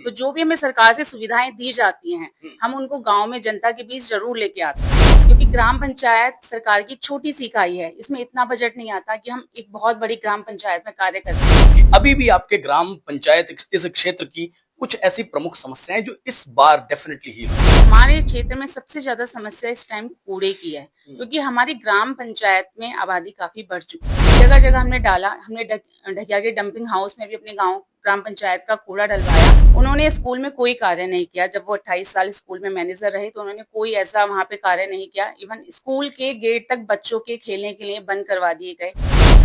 तो जो भी हमें सरकार से सुविधाएं दी जाती हैं, हम उनको गांव में जनता के बीच जरूर लेके आते हैं, क्योंकि ग्राम पंचायत सरकार की छोटी सी इकाई है। इसमें इतना बजट नहीं आता कि हम एक बहुत बड़ी ग्राम पंचायत में कार्य कर सकें। अभी भी आपके ग्राम पंचायत इस क्षेत्र की कुछ ऐसी प्रमुख समस्याएं जो इस बार डेफिनेटली ही हमारे क्षेत्र में सबसे ज्यादा समस्या इस टाइम कूड़े की है, क्योंकि हमारी ग्राम पंचायत में आबादी काफी बढ़ चुकी है। जगह जगह हमने डाला, हमने ढकिया के डंपिंग हाउस में भी अपने गांव ग्राम पंचायत का कूड़ा डलवाया। उन्होंने स्कूल में कोई कार्य नहीं किया। जब वो 28 साल स्कूल में मैनेजर रहे तो उन्होंने कोई ऐसा वहाँ पे कार्य नहीं किया। इवन स्कूल के गेट तक बच्चों के खेलने के लिए बंद करवा दिए गए।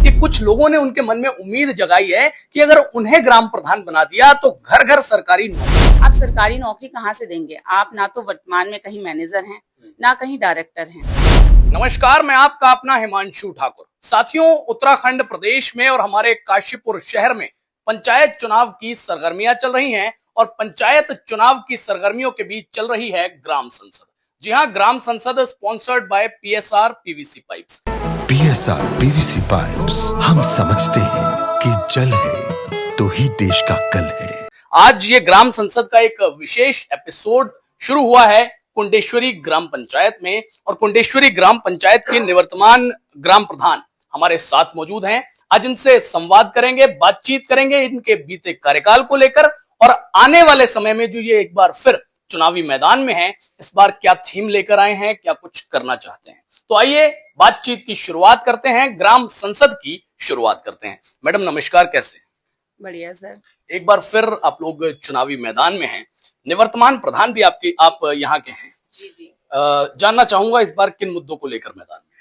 कि कुछ लोगों ने उनके मन में उम्मीद जगाई है कि अगर उन्हें ग्राम प्रधान बना दिया तो घर घर सरकारी नौकरी। आप सरकारी नौकरी कहाँ से देंगे? आप ना तो वर्तमान में कहीं मैनेजर हैं, ना कहीं डायरेक्टर हैं। नमस्कार, मैं आपका अपना हिमांशु ठाकुर। साथियों, उत्तराखंड प्रदेश में और हमारे काशीपुर शहर में पंचायत चुनाव की सरगर्मियां चल रही हैं और पंचायत चुनाव की सरगर्मियों के बीच चल रही है ग्राम संसद। जी हां, ग्राम संसद sponsored by PSR PVC pipes. PSR PVC pipes, हम समझते हैं कि जल है तो ही देश का कल है। आज ये ग्राम संसद का एक विशेष एपिसोड शुरू हुआ है कुंडेश्वरी ग्राम पंचायत में, और कुंडेश्वरी ग्राम पंचायत के निवर्तमान ग्राम प्रधान हमारे साथ मौजूद हैं। आज इनसे संवाद करेंगे, बातचीत करेंगे इनके बीते कार्यकाल को लेकर और आने वाले समय में जो ये एक बार फिर चुनावी मैदान में है, इस बार क्या थीम लेकर आए हैं, क्या कुछ करना चाहते हैं। तो आइए बातचीत की शुरुआत करते हैं, ग्राम संसद की शुरुआत करते हैं। मैडम नमस्कार, कैसे? बढ़िया सर। एक बार फिर आप लोग चुनावी मैदान में हैं, निवर्तमान प्रधान भी आप यहाँ के हैं। जी। जानना चाहूंगा इस बार किन मुद्दों को लेकर मैदान में?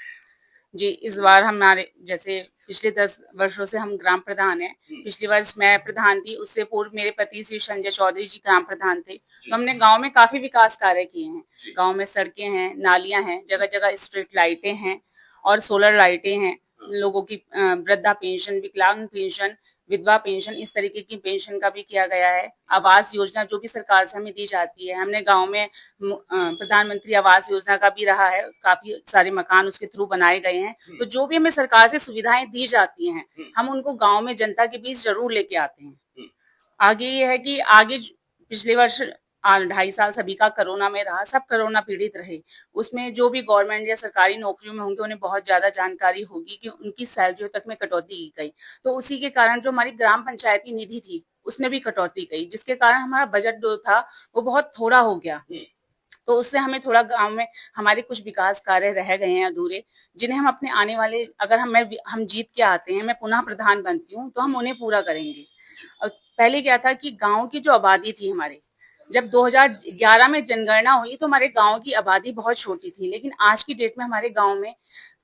जी, इस बार हमारे जैसे पिछले 10 वर्षों से हम ग्राम प्रधान हैं। पिछले वर्ष मैं प्रधान थी, उससे पूर्व मेरे पति श्री संजय चौधरी जी ग्राम प्रधान थे। तो हमने गांव में काफी विकास कार्य किए हैं। गांव में सड़कें हैं, नालियां हैं, जगह जगह स्ट्रीट लाइटें हैं और सोलर लाइटें हैं। लोगों की वृद्धा पेंशन, विकलांग पेंशन, विधवा पेंशन, इस तरीके की पेंशन का भी किया गया है। आवास योजना जो भी सरकार से हमें दी जाती है, हमने गांव में प्रधानमंत्री आवास योजना का भी रहा है। काफी सारे मकान उसके थ्रू बनाए गए हैं। तो जो भी हमें सरकार से सुविधाएं दी जाती हैं, हम उनको गांव में जनता के बीच जरूर लेके आते हैं। आगे ये है कि आगे पिछले वर्ष 2.5 साल सभी का कोरोना में रहा, सब कोरोना पीड़ित रहे। उसमें जो भी गवर्नमेंट या सरकारी नौकरियों में होंगे उन्हें बहुत ज्यादा जानकारी होगी कि उनकी सैलरियों तक में कटौती की गई। तो उसी के कारण जो हमारी ग्राम पंचायती निधि थी उसमें भी कटौती गई, जिसके कारण हमारा बजट जो था वो बहुत थोड़ा हो गया। तो उससे हमें थोड़ा गांव में हमारे कुछ विकास कार्य रह गए हैं अधूरे, जिन्हें हम अपने आने वाले, अगर हम जीत के आते हैं, मैं पुनः प्रधान बनती हूँ, तो हम उन्हें पूरा करेंगे। और पहले क्या था कि गांव की जो आबादी थी हमारे, जब 2011 में जनगणना हुई तो हमारे गांव की आबादी बहुत छोटी थी, लेकिन आज की डेट में हमारे गांव में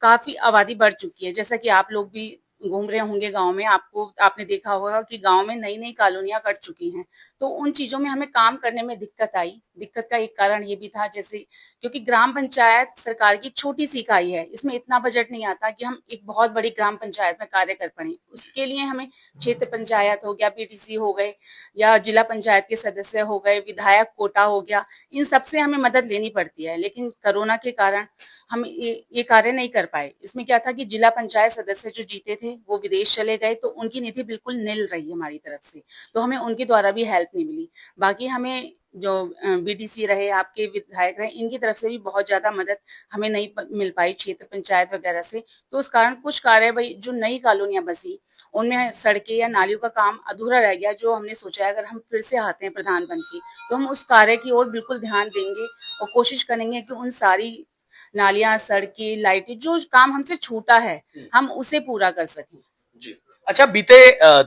काफी आबादी बढ़ चुकी है। जैसा कि आप लोग भी घूम रहे होंगे गांव में, आपने देखा होगा कि गांव में नई नई कॉलोनियां कट चुकी हैं। तो उन चीजों में हमें काम करने में दिक्कत आई। दिक्कत का एक कारण ये भी था, जैसे क्योंकि ग्राम पंचायत सरकार की छोटी सी इकाई है, इसमें इतना बजट नहीं आता कि हम एक बहुत बड़ी ग्राम पंचायत में कार्य कर पाए। उसके लिए हमें क्षेत्र पंचायत हो गया, पीटीसी हो गए, या जिला पंचायत के सदस्य हो गए, विधायक कोटा हो गया, इन सबसे हमें मदद लेनी पड़ती है। लेकिन कोरोना के कारण हम ये कार्य नहीं कर पाए। इसमें क्या था कि जिला पंचायत सदस्य जो जीते थे वो विदेश चले गए, तो उनकी निधि बिल्कुल निल रही हमारी तरफ से, तो हमें उनके द्वारा भी हेल्प नहीं मिली। बाकी हमें जो बीडीसी रहे, आपके विधायक रहे, इनकी तरफ से भी बहुत ज्यादा मदद हमें नहीं मिल पाई, क्षेत्र पंचायत वगैरह से। तो उस कारण कुछ कार्य, भाई जो नई कॉलोनियां बसी उनमें सड़कें या नालियों का काम अधूरा रह गया, जो हमने सोचा है अगर हम फिर से आते हैं प्रधान बन के तो हम उस कार्य की ओर बिल्कुल ध्यान देंगे और कोशिश करेंगे कि उन सारी नालियां, सड़कें, लाइटें, जो काम हमसे छूटा है, हम उसे पूरा कर सकें। जी। अच्छा, बीते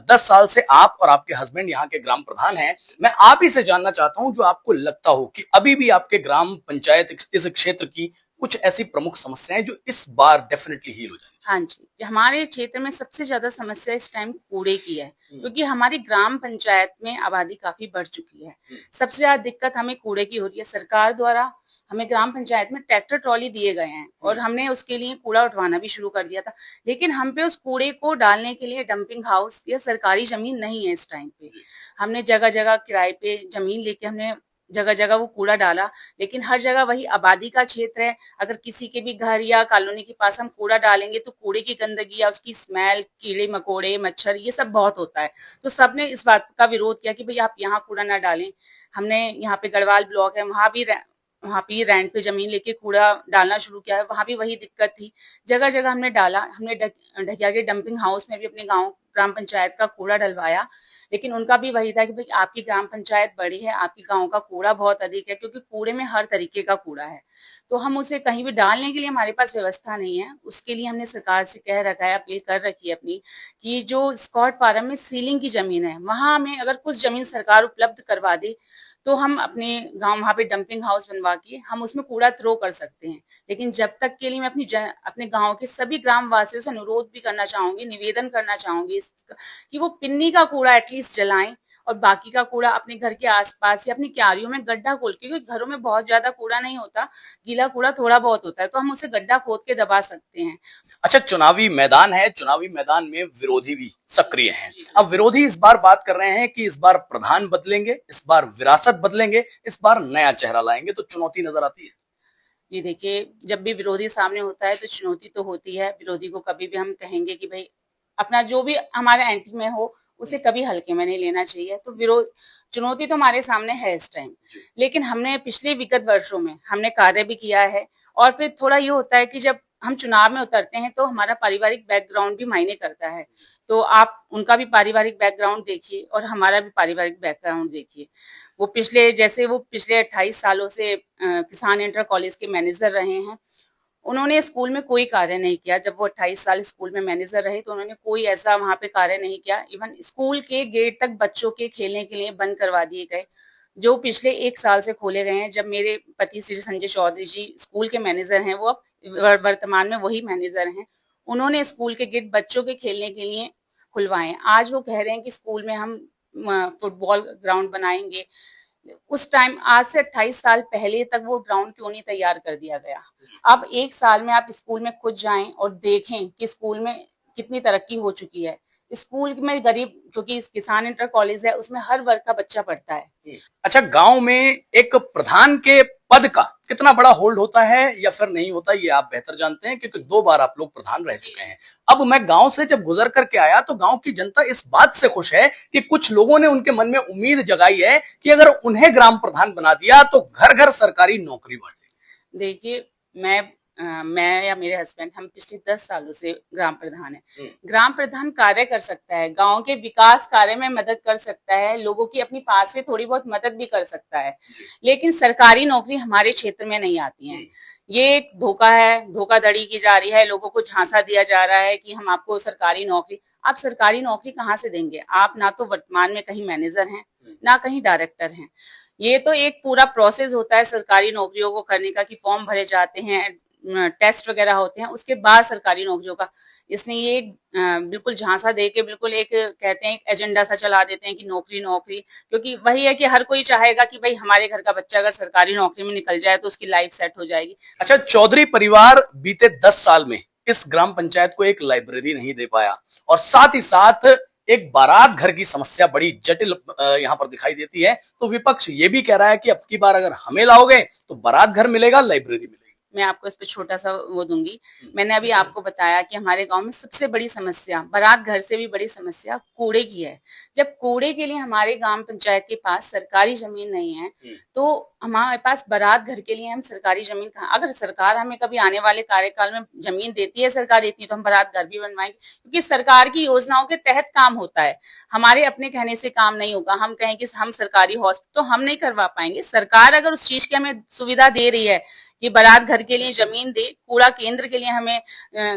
10 साल से आप और आपके हस्बैंड यहाँ के ग्राम प्रधान हैं। मैं आप ही से जानना चाहता हूँ जो आपको लगता हो कि अभी भी आपके ग्राम पंचायत इस क्षेत्र की कुछ ऐसी प्रमुख समस्याएं जो इस बार डेफिनेटली हील हो जाए। हाँ जी, हमारे क्षेत्र में सबसे ज्यादा समस्या इस टाइम कूड़े की है, क्योंकि हमारी ग्राम पंचायत में आबादी काफी बढ़ चुकी है। सबसे ज्यादा दिक्कत हमें कूड़े की हो रही है। सरकार द्वारा हमें ग्राम पंचायत में ट्रैक्टर ट्रॉली दिए गए हैं और हमने उसके लिए कूड़ा उठवाना भी शुरू कर दिया था, लेकिन हम पे उस कूड़े को डालने के लिए डंपिंग हाउस या सरकारी जमीन नहीं है इस टाइम पे। हमने जगह जगह किराए पे जमीन लेके हमने जगह जगह वो कूड़ा डाला, लेकिन हर जगह वही आबादी का क्षेत्र है। अगर किसी के भी घर या कॉलोनी के पास हम कूड़ा डालेंगे तो कूड़े की गंदगी या उसकी स्मेल, कीड़े मकोड़े, मच्छर, ये सब बहुत होता है। तो सबने इस बात का विरोध किया कि भाई आप यहाँ कूड़ा ना डालें। हमने यहाँ पे गढ़वाल ब्लॉक है, वहां भी रेंट पे जमीन लेके कूड़ा डालना शुरू किया है। वहां भी वही दिक्कत थी, जगह जगह हमने डाला। हमने ढकिया के डंपिंग हाउस में भी अपने गांव ग्राम पंचायत का कूड़ा डलवाया, लेकिन उनका भी वही था कि भाई आपकी ग्राम पंचायत बड़ी है, आपके गांव का कूड़ा बहुत अधिक है, क्योंकि कूड़े में हर तरीके का कूड़ा है, तो हम उसे कहीं भी डालने के लिए हमारे पास व्यवस्था नहीं है। उसके लिए हमने सरकार से कह रखा है, अपील कर रखी है अपनी, कि जो स्कॉट फार्म में सीलिंग की जमीन है वहां हमें अगर कुछ जमीन सरकार उपलब्ध करवा दे तो हम अपने गांव वहां पे डंपिंग हाउस बनवा के हम उसमें कूड़ा थ्रो कर सकते हैं। लेकिन जब तक के लिए मैं अपने गांव के सभी ग्राम वासियों से अनुरोध भी करना चाहूंगी, निवेदन करना चाहूंगी कि वो पिन्नी का कूड़ा एटलीस्ट जलाएं और बाकी का कूड़ा अपने घर के आसपास या अपनी क्यारियों में गड्ढा खोल के, क्योंकि घरों में बहुत ज्यादा कूड़ा नहीं होता, गीला कूड़ा थोड़ा बहुत होता है, तो हम उसे गड्ढा खोद के दबा सकते हैं। अच्छा, चुनावी मैदान है, चुनावी मैदान में विरोधी भी सक्रिय हैं। अब विरोधी इस बार बात कर रहे हैं कि इस बार प्रधान बदलेंगे, इस बार विरासत बदलेंगे, इस बार नया चेहरा लाएंगे, तो चुनौती नजर आती है। ये देखिए, जब भी विरोधी सामने होता है तो चुनौती तो होती है। विरोधी को कभी भी हम कहेंगे कि भाई अपना जो भी हमारे एंटी में हो उसे कभी हल्के में नहीं लेना चाहिए। तो विरोध चुनौती तो हमारे सामने है इस टाइम, लेकिन हमने पिछले विगत वर्षों में हमने कार्य भी किया है। और फिर थोड़ा ये होता है कि जब हम चुनाव में उतरते हैं तो हमारा पारिवारिक बैकग्राउंड भी मायने करता है। तो आप उनका भी पारिवारिक बैकग्राउंड देखिए और हमारा भी पारिवारिक बैकग्राउंड देखिए। वो पिछले 28 सालों से किसान इंटर कॉलेज के मैनेजर रहे हैं। उन्होंने स्कूल में कोई कार्य नहीं किया। जब वो 28 साल स्कूल में मैनेजर रहे तो उन्होंने कोई ऐसा वहां पे कार्य नहीं किया। इवन स्कूल के गेट तक बच्चों के खेलने के लिए बंद करवा दिए गए, जो पिछले 1 साल से खोले गए हैं। जब मेरे पति श्री संजय चौधरी जी स्कूल के मैनेजर हैं, वो अब वर्तमान में वही मैनेजर हैं, उन्होंने स्कूल के गेट बच्चों के खेलने के लिए खुलवाए। आज वो कह रहे हैं कि स्कूल में हम फुटबॉल ग्राउंड बनाएंगे। उस टाइम आज से 28 साल पहले तक वो ग्राउंड क्यों नहीं तैयार कर दिया गया? अब 1 साल में आप स्कूल में खुद जाएं और देखें कि स्कूल में कितनी तरक्की हो चुकी है। स्कूल में गरीब, क्योंकि किसान इंटर कॉलेज है, उसमें हर वर्ग का बच्चा पढ़ता है। अच्छा, गांव में एक प्रधान के पद का कितना बड़ा होल्ड होता है या फिर नहीं होता, ये आप बेहतर जानते हैं, क्योंकि 2 बार आप लोग प्रधान रह चुके हैं। अब मैं गांव से जब गुजर करके आया तो गांव की जनता इस बात से खुश है कि कुछ लोगों ने उनके मन में उम्मीद जगाई है कि अगर उन्हें ग्राम प्रधान बना दिया तो घर घर सरकारी नौकरी बांटे। देखिए, मैं या मेरे हस्बैंड, हम पिछले 10 सालों से ग्राम प्रधान है। ग्राम प्रधान कार्य कर सकता है, गांव के विकास कार्य में मदद कर सकता है, लोगों की अपनी पास से थोड़ी बहुत मदद भी कर सकता है, लेकिन सरकारी नौकरी हमारे क्षेत्र में नहीं आती है। ये एक धोखा है, धोखाधड़ी की जा रही है, लोगों को झांसा दिया जा रहा है कि हम आपको सरकारी नौकरी। आप सरकारी नौकरी कहाँ से देंगे? आप ना तो वर्तमान में कहीं मैनेजर हैं, ना कहीं डायरेक्टर हैं। ये तो एक पूरा प्रोसेस होता है सरकारी नौकरियों को करने का, कि फॉर्म भरे जाते हैं, टेस्ट वगैरह होते हैं, उसके बाद सरकारी नौकरियों का। इसने ये बिल्कुल झांसा दे के बिल्कुल एक कहते हैं, एक एजेंडा सा चला देते हैं कि नौकरी नौकरी, क्योंकि वही है कि हर कोई चाहेगा कि भाई हमारे घर का बच्चा अगर सरकारी नौकरी में निकल जाए तो उसकी लाइफ सेट हो जाएगी। अच्छा, चौधरी परिवार बीते 10 साल में इस ग्राम पंचायत को एक लाइब्रेरी नहीं दे पाया और साथ ही साथ एक बारात घर की समस्या बड़ी जटिल यहाँ पर दिखाई देती है। तो विपक्ष ये भी कह रहा है कि अब की बार अगर हमें लाओगे तो बारात घर मिलेगा, लाइब्रेरी मिलेगी। मैं आपको इस पे छोटा सा वो दूंगी। मैंने अभी आपको बताया कि हमारे गांव में सबसे बड़ी समस्या, बारात घर से भी बड़ी समस्या, कूड़े की है। जब कूड़े के लिए हमारे ग्राम पंचायत के पास सरकारी जमीन नहीं है तो हमारे पास बारात घर के लिए हम सरकारी जमीन कहाँ? अगर सरकार हमें कभी आने वाले कार्यकाल में जमीन देती है, सरकार देती है, तो हम बारात घर भी बनवाएंगे, क्योंकि सरकार की योजनाओं के तहत काम होता है। हमारे अपने कहने से काम नहीं होगा। हम कहें कि हम सरकारी हॉस्पिटल तो हम नहीं करवा पाएंगे। सरकार अगर उस चीज की हमें सुविधा दे रही है कि बारात घर के लिए जमीन दे, कूड़ा केंद्र के लिए हमें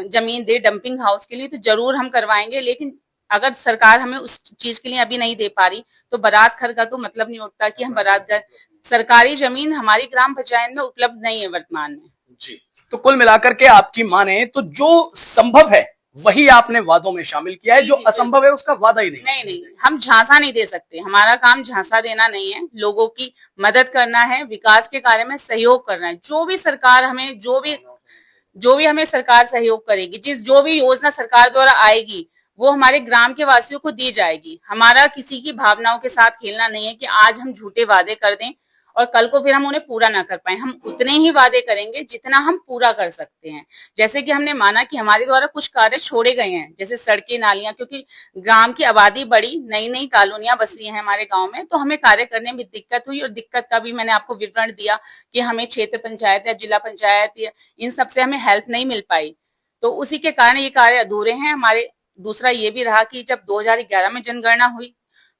जमीन दे, डंपिंग हाउस के लिए, तो जरूर हम करवाएंगे। लेकिन अगर सरकार हमें उस चीज के लिए अभी नहीं दे पा रही तो बारात घर का तो मतलब नहीं उठता कि हम बारात घर। सरकारी जमीन हमारी ग्राम पंचायत में उपलब्ध नहीं है वर्तमान में जी। तो कुल मिलाकर के आपकी माने तो जो संभव है वही आपने वादों में शामिल किया है, जो असंभव है उसका वादा ही नहीं। नहीं, हम झांसा नहीं दे सकते। हमारा काम झांसा देना नहीं है, लोगों की मदद करना है, विकास के कार्य में सहयोग करना है। जो भी सरकार हमें जो भी हमें सरकार सहयोग करेगी, जो भी योजना सरकार द्वारा आएगी वो हमारे ग्राम के वासियों को दी जाएगी। हमारा किसी की भावनाओं के साथ खेलना नहीं है कि आज हम झूठे वादे कर दें और कल को फिर हम उन्हें पूरा ना कर पाए। हम उतने ही वादे करेंगे जितना हम पूरा कर सकते हैं। जैसे कि हमने माना कि हमारे द्वारा कुछ कार्य छोड़े गए हैं, जैसे सड़कें, नालियां, क्योंकि ग्राम की आबादी बढ़ी, नई नई कॉलोनियां बसी हैं हमारे गांव में, तो हमें कार्य करने में दिक्कत हुई। और दिक्कत का भी मैंने आपको विवरण दिया कि हमें क्षेत्र पंचायत या जिला पंचायत या इन सबसे हमें हेल्प नहीं मिल पाई, तो उसी के कारण ये कार्य अधूरे हैं हमारे। दूसरा ये भी रहा कि जब 2011 में जनगणना हुई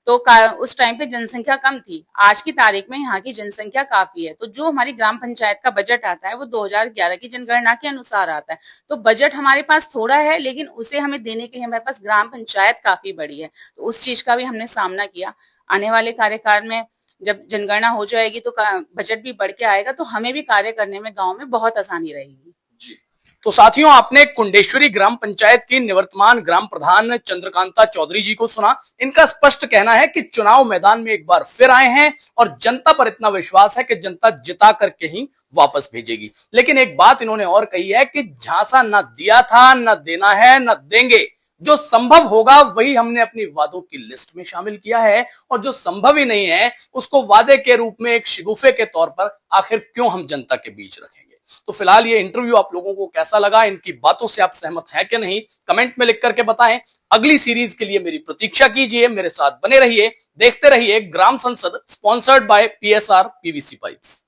तो उस टाइम पे जनसंख्या कम थी। आज की तारीख में यहाँ की जनसंख्या काफी है, तो जो हमारी ग्राम पंचायत का बजट आता है वो 2011 की जनगणना के अनुसार आता है। तो बजट हमारे पास थोड़ा है, लेकिन उसे हमें देने के लिए हमारे पास ग्राम पंचायत काफी बड़ी है, तो उस चीज का भी हमने सामना किया। आने वाले कार्यकाल में जब जनगणना हो जाएगी तो बजट भी बढ़ के आएगा, तो हमें भी कार्य करने में गाँव में बहुत आसानी रहेगी। जी। तो साथियों, आपने कुंडेश्वरी ग्राम पंचायत की निवर्तमान ग्राम प्रधान चंद्रकांता चौधरी जी को सुना। इनका स्पष्ट कहना है कि चुनाव मैदान में एक बार फिर आए हैं और जनता पर इतना विश्वास है कि जनता जिता करके ही वापस भेजेगी। लेकिन एक बात इन्होंने और कही है कि झांसा न दिया था, न देना है, न देंगे। जो संभव होगा वही हमने अपनी वादों की लिस्ट में शामिल किया है, और जो संभव ही नहीं है उसको वादे के रूप में एक शिगुफे के तौर पर आखिर क्यों हम जनता के बीच रखेंगे। तो फिलहाल ये इंटरव्यू आप लोगों को कैसा लगा, इनकी बातों से आप सहमत हैं कि नहीं, कमेंट में लिख करके बताएं। अगली सीरीज के लिए मेरी प्रतीक्षा कीजिए, मेरे साथ बने रहिए, देखते रहिए ग्राम संसद, sponsored by PSR PVC pipes.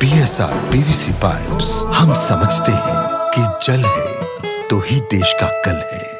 PSR PVC pipes, हम समझते हैं कि जल है तो ही देश का कल है।